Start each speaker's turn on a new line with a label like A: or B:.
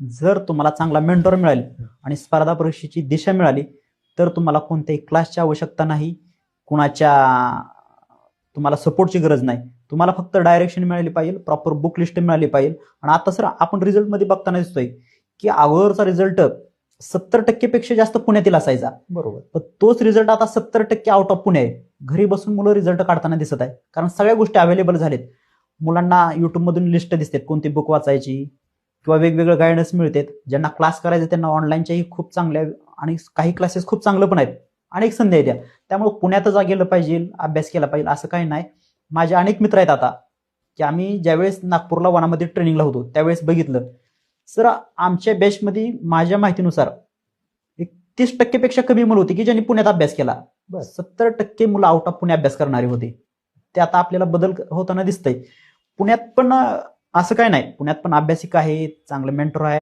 A: जर तुम्हाला चांगला मेंटॉर मिळाला आणि स्पर्धा परीक्षेची दिशा मिळाली तर तुम्हाला कोणत्याही क्लासची आवश्यकता नाही, कुणाच्या तुम्हाला सपोर्टची गरज नाही. तुम्हाला फक्त डायरेक्शन मिळाली पाहिजे, प्रॉपर बुक लिस्ट मिळाली पाहिजे. आणि आता सर आपण रिझल्टमध्ये बघताना दिसतोय की अगोदरचा रिझल्ट 70% पेक्षा जास्त पुण्यातील असायचा.
B: बरोबर.
A: पण तोच रिझल्ट आता 70% आउट ऑफ पुणे आहे. घरी बसून मुलं रिझल्ट काढताना दिसत आहे, कारण सगळ्या गोष्टी अवेलेबल झालेत. मुलांना युट्यूबमधून लिस्ट दिसते कोणती बुक वाचायची किंवा वेगवेगळे गायडन्स मिळतात. ज्यांना क्लास करायचे त्यांना ऑनलाईनच्याही खूप चांगल्या आणि काही क्लासेस खूप चांगलं पण आहेत. अनेक संधी आहेत त्या. त्यामुळे पुण्यातच गेलं पाहिजे, अभ्यास केला पाहिजे असं काही नाही. माझे अनेक मित्र आहेत आता की आम्ही ज्यावेळेस नागपूरला वनामध्ये ट्रेनिंगला होतो त्यावेळेस बघितलं सर, आमच्या बॅचमध्ये माझ्या माहितीनुसार 30% पेक्षा कमी मुलं होती की ज्यांनी पुण्यात अभ्यास केला. 70% मुलं आउट ऑफ पुणे अभ्यास करणारी होती. ते आता आपल्याला बदल होताना दिसतंय. पुण्यात पण असं काय नाही, पुण्यात पण अभ्यासिक आहे, चांगलं मेंटर आहे.